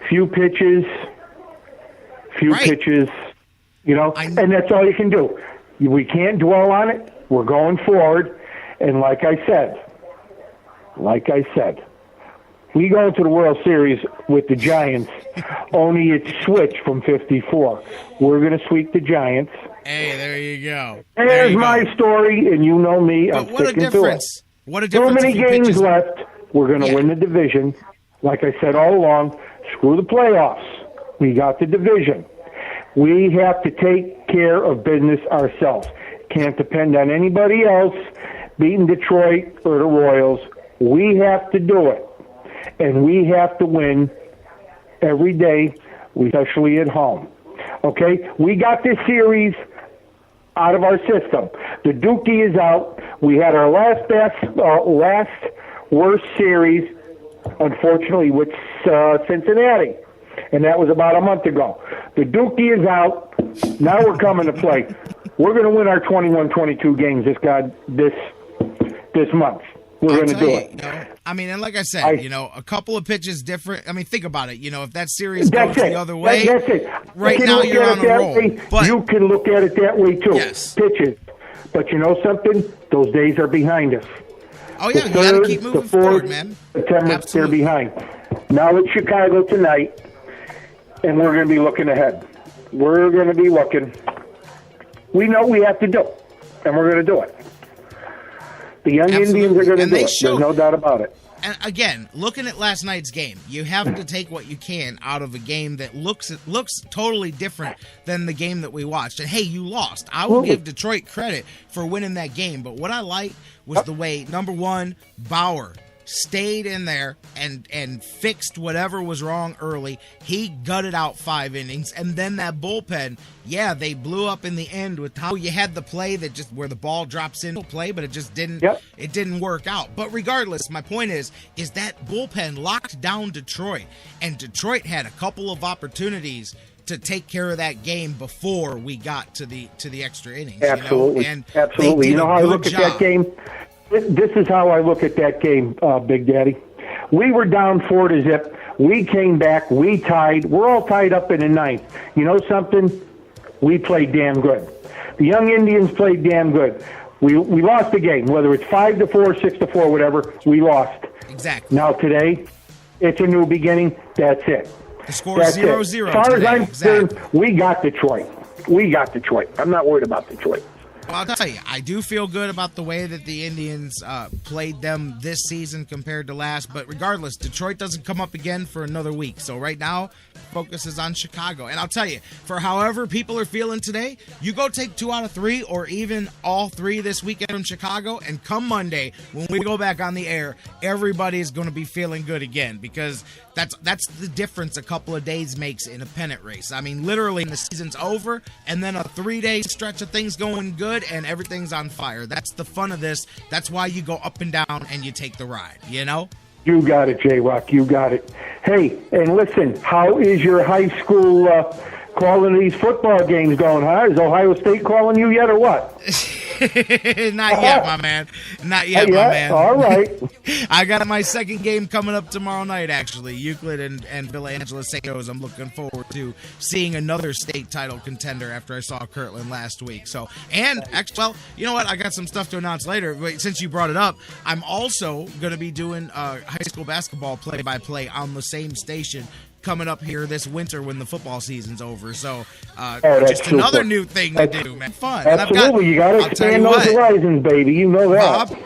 few pitches, and that's all you can do. We can't dwell on it. We're going forward, and like I said, we go into the World Series with the Giants, only it's switched from 54. We're going to sweep the Giants. Hey, there you go. There's my story, and you know me. But I'm sticking to it. What a difference. Too many games left. We're going to win the division. Like I said all along, screw the playoffs. We got the division. We have to take care of business ourselves. Can't depend on anybody else beating Detroit or the Royals. We have to do it. And we have to win every day, especially at home. Okay? We got this series out of our system. The Dookie is out. We had our last worst series, unfortunately, with Cincinnati. And that was about a month ago. The Dookie is out. Now we're coming to play. We're going to win our 21-22 games this month. We're going to do it. And like I said, a couple of pitches different. I mean, think about it. If that series goes the other way, that's it. Right now you're on a roll. But you can look at it that way too. Yes. Pitches. But you know something? Those days are behind us. Oh, yeah, you got to keep moving forward, man. September, they're behind. Now it's Chicago tonight, and we're going to be looking ahead. We're going to be looking. We know what we have to do, and we're going to do it. The young Indians are going to do it. There's no doubt about it. And again, looking at last night's game, you have to take what you can out of a game that looks totally different than the game that we watched. And hey, you lost. I will give Detroit credit for winning that game. But what I liked was the way, number one, Bauer stayed in there and fixed whatever was wrong early. He gutted out 5 innings, and then that bullpen, they blew up in the end with how you had the play that just where the ball drops into play, but it just didn't it didn't work out. But regardless, my point is that bullpen locked down Detroit, and Detroit had a couple of opportunities to take care of that game before we got to the extra innings. Absolutely. Absolutely. You know how I look at that game? This is how I look at that game, Big Daddy. We were down 4-0. We came back. We tied. We're all tied up in the ninth. You know something? We played damn good. The young Indians played damn good. We lost the game, whether it's 5-4, 6-4, whatever. We lost. Exactly. Now today, it's a new beginning. That's it. The score is 0-0. As far as I'm concerned, we got Detroit. I'm not worried about Detroit. Well, I'll tell you, I do feel good about the way that the Indians played them this season compared to last. But regardless, Detroit doesn't come up again for another week. So right now, focus is on Chicago. And I'll tell you, for however people are feeling today, you go take 2 out of 3 or even all 3 this weekend from Chicago. And come Monday, when we go back on the air, everybody's going to be feeling good again, because that's the difference a couple of days makes in a pennant race. I mean, literally, the season's over, and then a 3-day stretch of things going good, and everything's on fire. That's the fun of this. That's why you go up and down and you take the ride, You got it, J-Rock. You got it. Hey, and listen, how is your high school calling these football games going, huh? Is Ohio State calling you yet or what? Not yet, my man. Not yet, my man. All right. I got my second game coming up tomorrow night, actually. Euclid and Villa Angela St. Joe's. I'm looking forward to seeing another state title contender after I saw Kirtland last week. So, and well, you know what? I got some stuff to announce later. But since you brought it up, I'm also going to be doing high school basketball play-by-play on the same station coming up here this winter when the football season's over. So just another new thing to do, man. Fun. Absolutely. You got to expand those horizons, baby. You know that. Bob,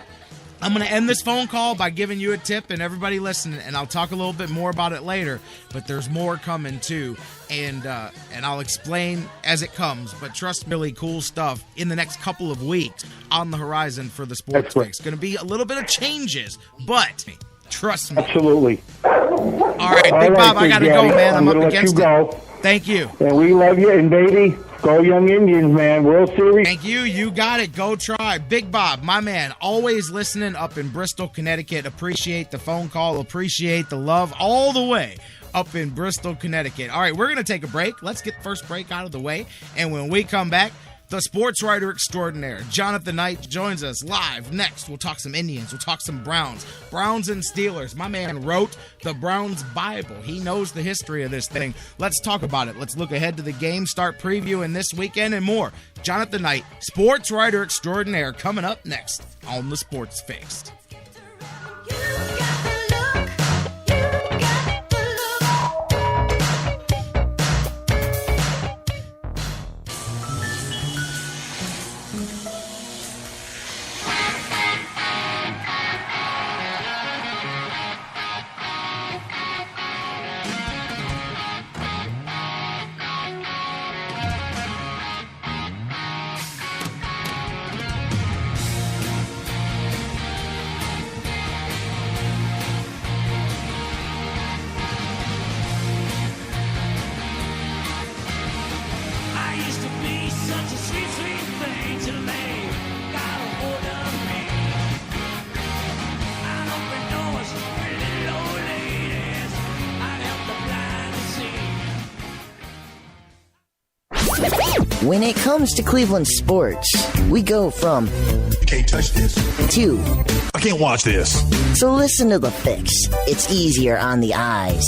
I'm going to end this phone call by giving you a tip and everybody listening, and I'll talk a little bit more about it later, but there's more coming too, and I'll explain as it comes, but trust me, really cool stuff in the next couple of weeks on the horizon for the Sports Fix. Going to be a little bit of changes, but trust me. Absolutely. All right, Big Bob, I got to go, man. I'm up against it. Thank you. And we love you, and baby, go Young Indians, man. World Series. Thank you. You got it. Go try. Big Bob, my man, always listening up in Bristol, Connecticut. Appreciate the phone call. Appreciate the love all the way up in Bristol, Connecticut. All right, we're going to take a break. Let's get the first break out of the way. And when we come back, the Sportswriter extraordinaire, Jonathan Knight, joins us live. Next, we'll talk some Indians. We'll talk some Browns and Steelers. My man wrote the Browns Bible. He knows the history of this thing. Let's talk about it. Let's look ahead to the game, start previewing this weekend, and more. Jonathan Knight, Sportswriter extraordinaire, coming up next on the Sports Fix. When it comes to Cleveland sports, we go from "You can't touch this" to "I can't watch this." So listen to The Fix. It's easier on the eyes.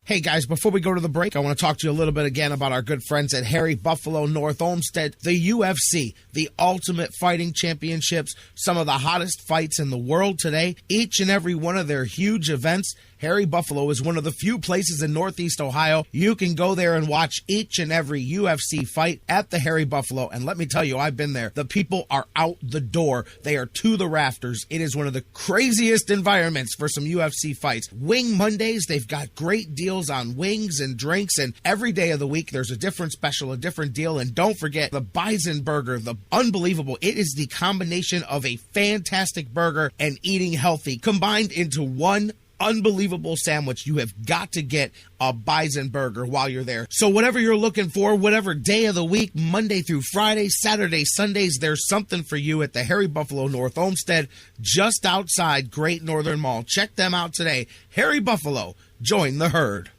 Hey guys, before we go to the break, I want to talk to you a little bit again about our good friends at Harry Buffalo North Olmsted, the UFC, the Ultimate Fighting Championships, some of the hottest fights in the world today. Each and every one of their huge events, Harry Buffalo is one of the few places in Northeast Ohio you can go there and watch each and every UFC fight at the Harry Buffalo. And let me tell you, I've been there. The people are out the door. They are to the rafters. It is one of the craziest environments for some UFC fights. Wing Mondays, they've got great deals on wings and drinks, and every day of the week there's a different special, a different deal. And don't forget the Bison Burger, the unbelievable. It is the combination of a fantastic burger and eating healthy combined into one unbelievable sandwich. You have got to get a Bison Burger while you're there. So whatever you're looking for, whatever day of the week, Monday through Friday, Saturday, Sundays, there's something for you at the Harry Buffalo North Olmsted, just outside Great Northern Mall. Check them out today. Harry Buffalo, join the herd.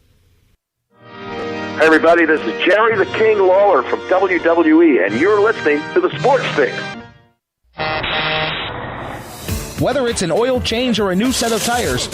Hey everybody, this is Jerry the King Lawler from WWE, and you're listening to the Sports Fix. Whether it's an oil change or a new set of tires,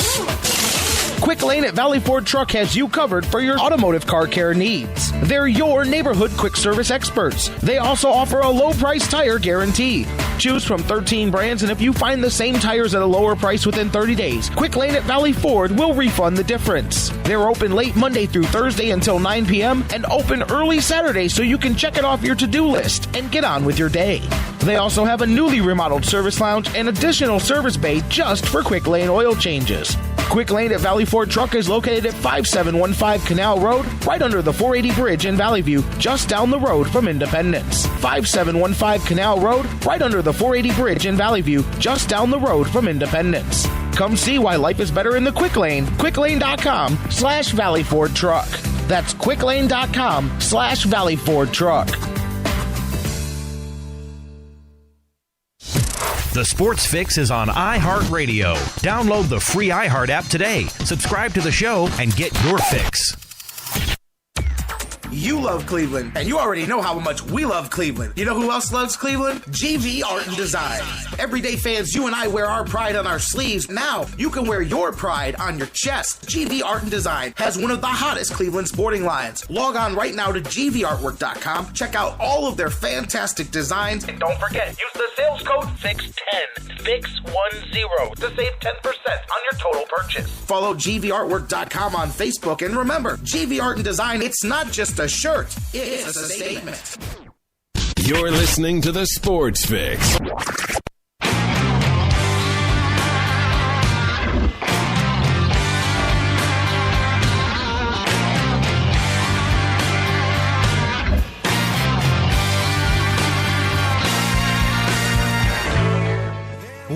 Quick Lane at Valley Ford Truck has you covered for your automotive car care needs. They're your neighborhood quick service experts. They also offer a low price tire guarantee. Choose from 13 brands, and if you find the same tires at a lower price within 30 days, Quick Lane at Valley Ford will refund the difference. They're open late Monday through Thursday until 9 p.m. and open early Saturday so you can check it off your to-do list and get on with your day. They also have a newly remodeled service lounge and additional service bay just for Quick Lane oil changes. Quick Lane at Valley Ford Truck is located at 5715 Canal Road, right under the 480 Bridge in Valley View, just down the road from Independence. 5715 Canal Road, right under the 480 Bridge in Valley View, just down the road from Independence. Come see why life is better in the Quick Lane. quicklane.com/Valley Ford Truck. That's quicklane.com/Valley Ford Truck. The Sports Fix is on iHeartRadio. Download the free iHeart app today. Subscribe to the show and get your fix. You love Cleveland, and you already know how much we love Cleveland. You know who else loves Cleveland? GV Art and Design. Everyday fans, you and I wear our pride on our sleeves. Now, you can wear your pride on your chest. GV Art and Design has one of the hottest Cleveland sporting lines. Log on right now to gvartwork.com. Check out all of their fantastic designs. And don't forget, use the sales code FIX10, FIX10, to save 10% on your total purchase. Follow gvartwork.com on Facebook, and remember, GV Art and Design, it's not just a shirt, it's a statement. You're listening to the Sports Fix.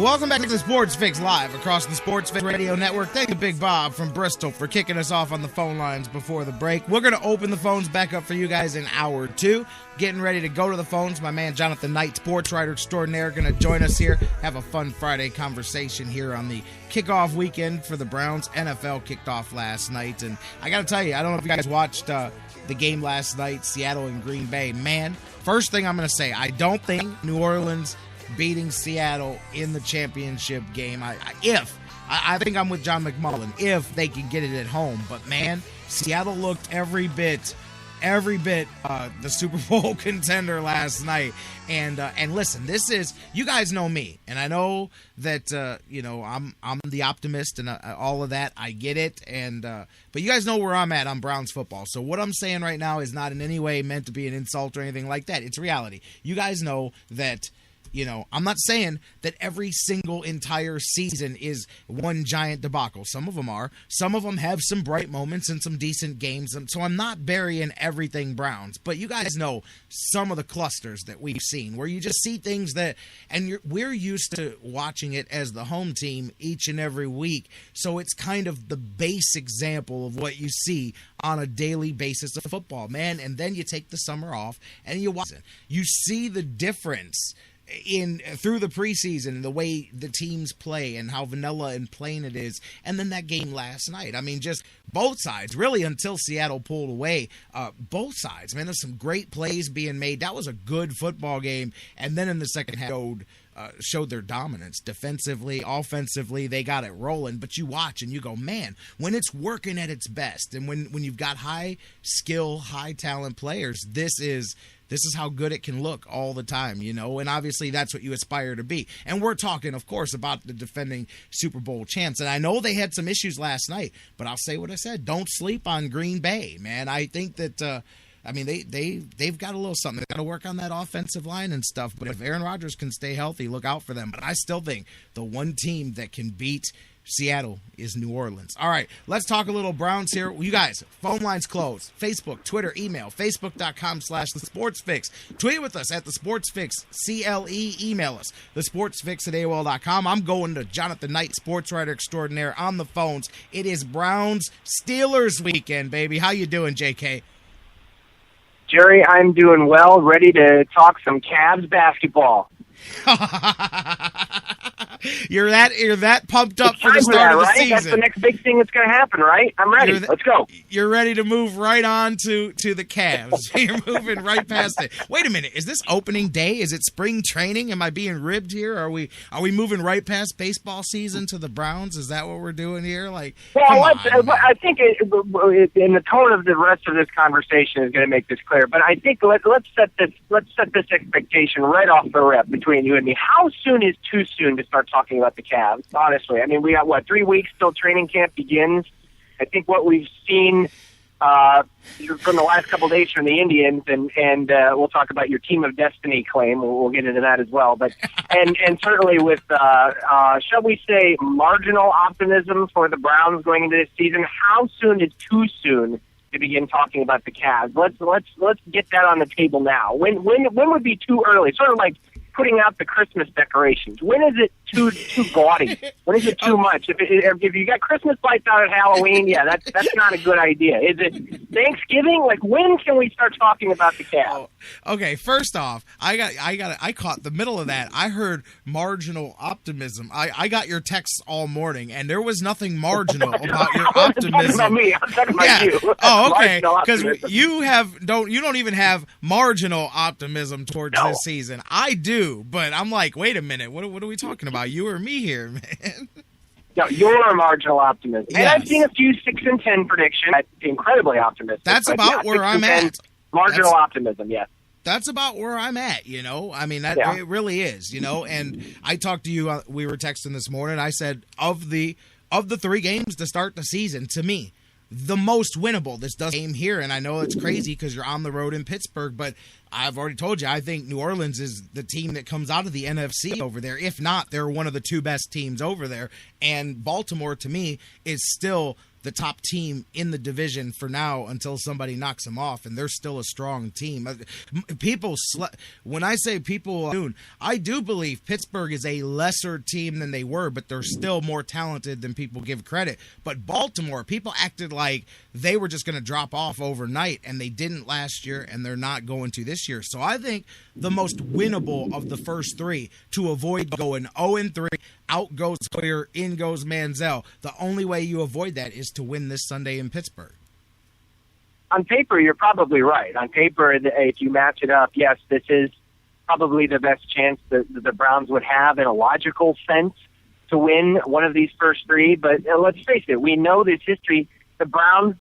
Welcome back to the Sports Fix Live across the Sports Fix Radio Network. Thank you, Big Bob from Bristol, for kicking us off on the phone lines before the break. We're going to open the phones back up for you guys in hour 2. Getting ready to go to the phones. My man Jonathan Knight, Sportswriter extraordinaire, going to join us here. Have a fun Friday conversation here on the kickoff weekend for the Browns. NFL kicked off last night. And I got to tell you, I don't know if you guys watched the game last night, Seattle and Green Bay. Man, first thing I'm going to say, I don't think New Orleans beating Seattle in the championship game. I think I'm with John McMullen, if they can get it at home. But man, Seattle looked every bit the Super Bowl contender last night. And listen, this is, you guys know me, and I know that I'm the optimist and all of that. I get it, and but you guys know where I'm at on Browns football. So what I'm saying right now is not in any way meant to be an insult or anything like that. It's reality. You guys know that. I'm not saying that every single entire season is one giant debacle. Some of them are. Some of them have some bright moments and some decent games. And so I'm not burying everything Browns. But you guys know some of the clusters that we've seen where you just see things that, and we're used to watching it as the home team each and every week. So it's kind of the base example of what you see on a daily basis of football, man. And then you take the summer off and you watch it. You see the difference through the preseason, the way the teams play and how vanilla and plain it is. And then that game last night. I mean, just both sides, really, until Seattle pulled away. Both sides, man, there's some great plays being made. That was a good football game. And then in the second half, showed their dominance defensively, offensively. They got it rolling. But you watch and you go, man, when it's working at its best and when you've got high skill, high talent players, this is how good it can look all the time, and obviously that's what you aspire to be. And we're talking, of course, about the defending Super Bowl champs. And I know they had some issues last night, but I'll say what I said. Don't sleep on Green Bay, man. I think that, they've got a little something. They've got to work on that offensive line and stuff. But if Aaron Rodgers can stay healthy, look out for them. But I still think the one team that can beat Seattle is New Orleans. All right, let's talk a little Browns here. You guys, phone lines closed. Facebook, Twitter, email, facebook.com/thesportsfix. Tweet with us at thesportsfix, CLE. Email us, thesportsfix@AOL.com. I'm going to Jonathan Knight, Sportswriter extraordinaire, on the phones. It is Browns Steelers weekend, baby. How you doing, JK? Jerry, I'm doing well, ready to talk some Cavs basketball. You're that pumped up for the start of the season. That's the next big thing that's going to happen, right? I'm ready. Let's go. You're ready to move right on to the Cavs. You're moving right past it. Wait a minute. Is this opening day? Is it spring training? Am I being ribbed here? Are we moving right past baseball season to the Browns? Is that what we're doing here? I think in the tone of the rest of this conversation is going to make this clear. But I think let's set this expectation right off the rip between you and me. How soon is too soon to start talking about the Cavs? Honestly, I mean, we got 3 weeks till training camp begins. I think what we've seen from the last couple of days from the Indians, and we'll talk about your team of destiny claim. We'll get into that as well. But and certainly with shall we say marginal optimism for the Browns going into this season. How soon is too soon to begin talking about the Cavs? Let's get that on the table now. When would be too early? Sort of like putting out the Christmas decorations. When is it too gaudy? When is it too much? If you got Christmas lights out at Halloween, yeah, that's not a good idea. Is it Thanksgiving? When can we start talking about the Cavs? Okay, first off, I caught the middle of that. I heard marginal optimism. I got your texts all morning, and there was nothing marginal about your optimism. I'm talking about me. I'm talking about you. Oh, okay. Because you don't even have marginal optimism towards this season. I do. But I'm like, wait a minute, what are we talking about? You or me here, man? No, you're marginal optimism. Yes. And I've seen a few 6-10 predictions. That's incredibly optimistic. That's about where I'm at. Marginal optimism, yes. That's about where I'm at, I mean, it really is, And I talked to you, we were texting this morning. I said, of the 3 games to start the season, to me, the most winnable. This does game here, and I know it's crazy because you're on the road in Pittsburgh, but I've already told you, I think New Orleans is the team that comes out of the NFC over there. If not, they're one of the 2 best teams over there. And Baltimore, to me, is still the top team in the division for now until somebody knocks them off, and they're still a strong team. When I say people, I do believe Pittsburgh is a lesser team than they were, but they're still more talented than people give credit. But Baltimore, people acted like they were just going to drop off overnight, and they didn't last year, and they're not going to this year. So I think the most winnable of the first three to avoid going 0-3, out goes Sawyer, in goes Manziel. The only way you avoid that is to win this Sunday in Pittsburgh. On paper, you're probably right. On paper, if you match it up, yes, this is probably the best chance that the Browns would have in a logical sense to win one of these first three. But let's face it, we know this history. The Browns